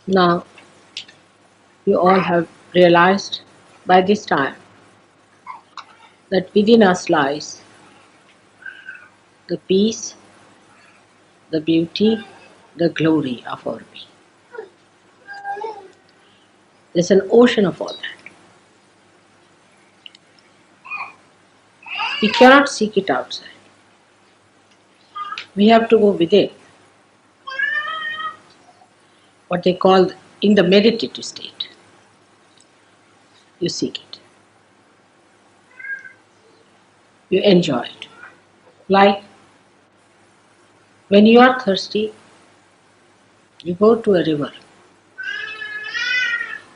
Now, you all have realized by this time that within us lies the peace, the beauty, the glory of our being. There's an ocean of all that. We cannot seek it outside. We have to go within, what they call in the meditative state. You seek it. You enjoy it. Like when you are thirsty, you go to a river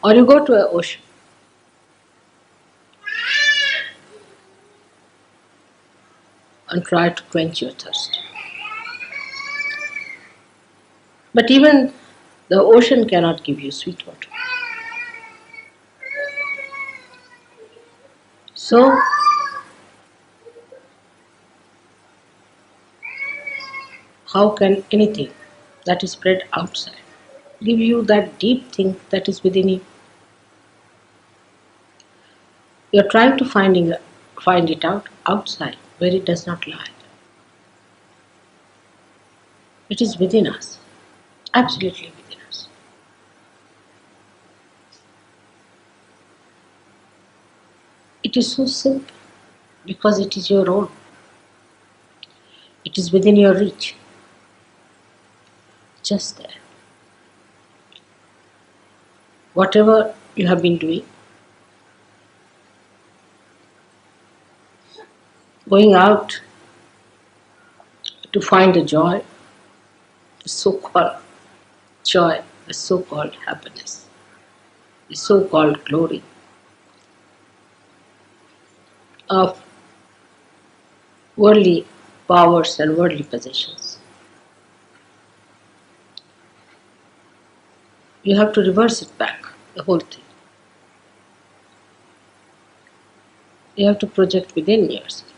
or you go to an ocean. And try to quench your thirst. But even the ocean cannot give you sweet water. So, how can anything that is spread outside give you that deep thing that is within you? You are trying to find it out outside where it does not lie. It is within us, absolutely within us. It is so simple because it is your own. It is within your reach, just there. Whatever you have been doing, going out to find the joy, the so-called joy, the so-called happiness, the so-called glory of worldly powers and worldly possessions. You have to reverse it back, the whole thing. You have to project within yourself.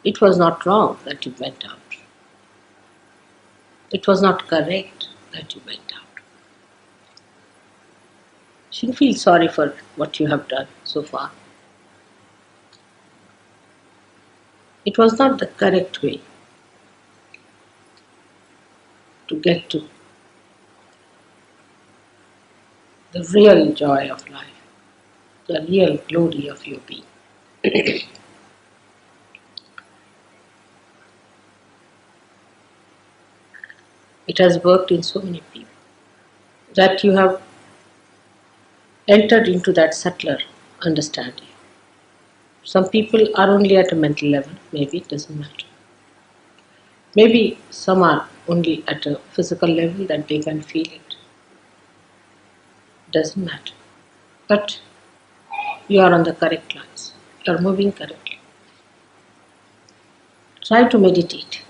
It was not wrong that you went out. It was not correct that you went out. You shouldn't feel sorry for what you have done so far. It was not the correct way to get to the real joy of life, the real glory of your being. It has worked in so many people that you have entered into that subtler understanding. Some people are only at a mental level, maybe it doesn't matter. Maybe some are only at a physical level that they can feel it. Doesn't matter. But you are on the correct lines. You are moving correctly. Try to meditate.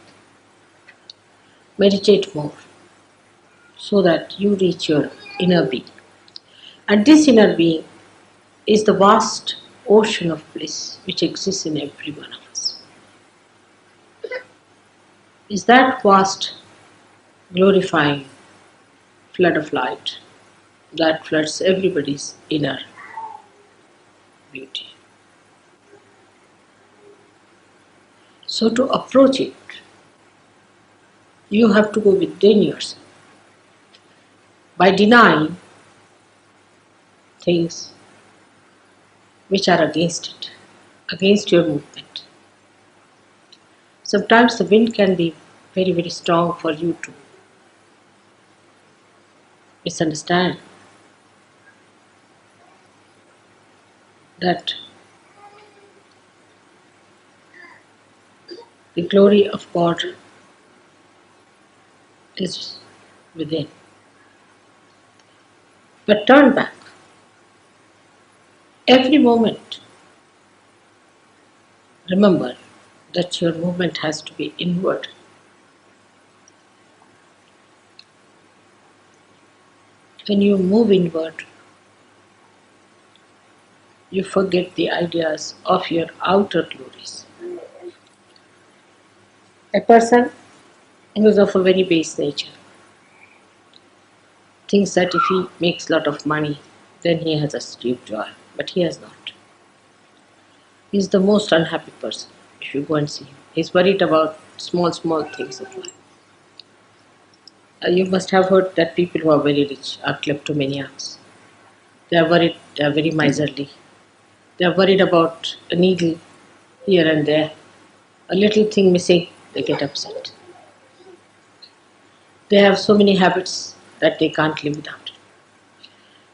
Meditate more so that you reach your inner being. And this inner being is the vast ocean of bliss which exists in every one of us. Is that vast, glorifying flood of light that floods everybody's inner beauty. So to approach it, you have to go within yourself by denying things which are against it, against your movement. Sometimes the wind can be very, very strong for you to misunderstand that the glory of God is within. But turn back. Every moment, remember that your movement has to be inward. When you move inward, you forget the ideas of your outer glories. A person He was of a very base nature. Thinks that if he makes a lot of money, then he has a deep joy. But he has not. He's the most unhappy person if you go and see him. He's worried about small, small things of life. You must have heard that people who are very rich are kleptomaniacs. They are worried, they are very miserly. They are worried about a needle here and there. A little thing missing, they get upset. They have so many habits that they can't live without it.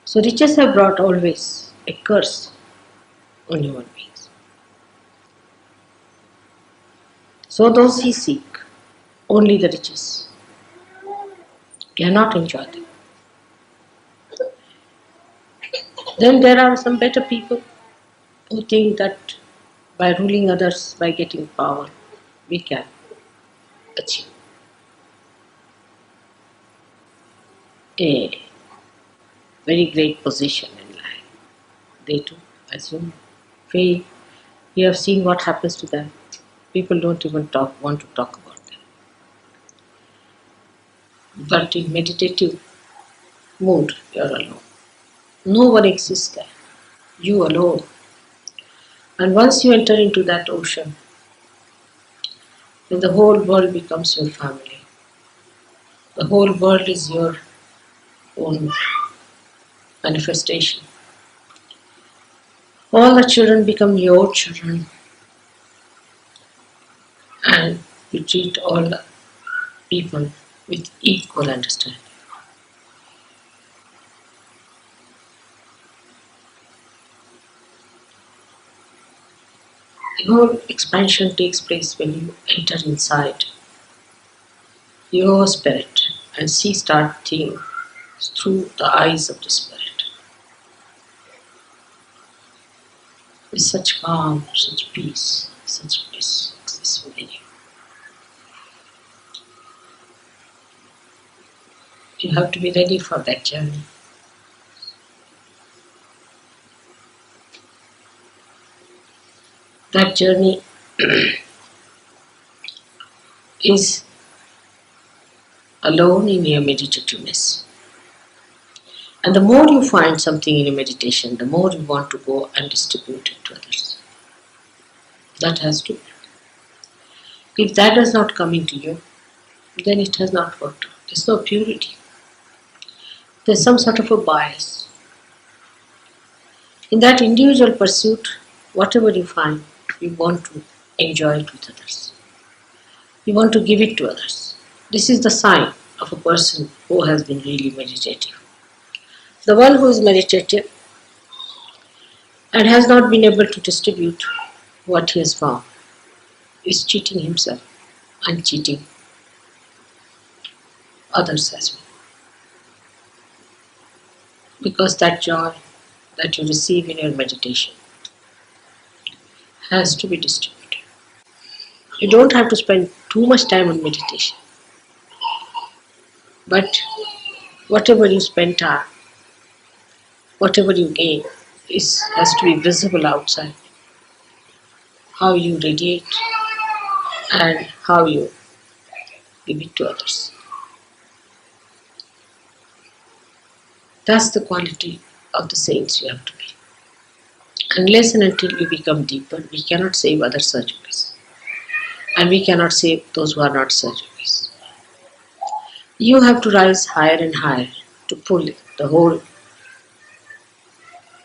So riches have brought always a curse on human beings. So those who seek only the riches cannot enjoy them. Then there are some better people who think that by ruling others, by getting power, we can achieve a very great position in life. They too, as you fail, you have seen what happens to them. People don't even want to talk about them. But in meditative mood, you're alone. No one exists there. You alone. And once you enter into that ocean, then the whole world becomes your family. The whole world is your own manifestation. All the children become your children, and you treat all the people with equal understanding. The whole expansion takes place when you enter inside your spirit and start seeing through the eyes of the spirit. With such calm, such peace, such bliss exists within you. You have to be ready for that journey. That journey is alone in your meditativeness. And the more you find something in your meditation, the more you want to go and distribute it to others. That has to be. If that does not come into you, then it has not worked out. There's no purity. There's some sort of a bias. In that individual pursuit, whatever you find, you want to enjoy it with others. You want to give it to others. This is the sign of a person who has been really meditative. The one who is meditative and has not been able to distribute what he has found is cheating himself and cheating others as well. Because that joy that you receive in your meditation has to be distributed. You don't have to spend too much time on meditation. But whatever you spend time, whatever you gain, has to be visible outside. How you radiate and how you give it to others. That's the quality of the saints you have to be. Unless and until we become deeper, we cannot save other surgeries. And we cannot save those who are not surgeries. You have to rise higher and higher to pull the whole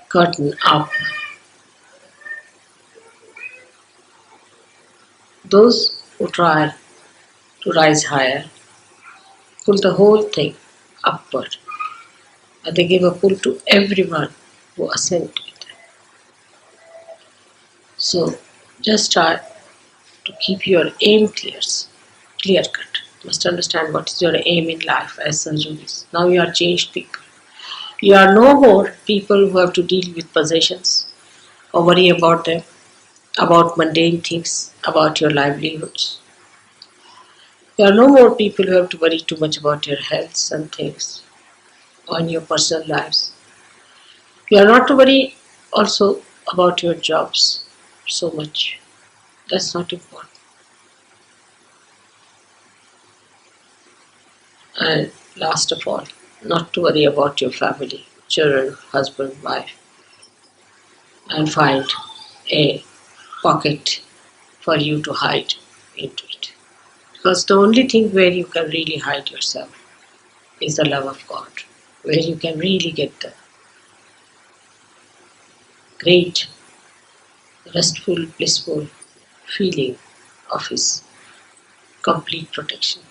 curtain up. Those who try to rise higher pull the whole thing upward. And they give a pull to everyone who ascend to it. So just try to keep your aim clear cut. You must understand what is your aim in life as surgeries. Now you are changed people. You are no more people who have to deal with possessions or worry about them, about mundane things, about your livelihoods. You are no more people who have to worry too much about your health and things on your personal lives. You are not to worry also about your jobs so much. That's not important. And last of all, not to worry about your family, children, husband, wife, and find a pocket for you to hide into it. Because the only thing where you can really hide yourself is the love of God, where you can really get the great, restful, blissful feeling of His complete protection.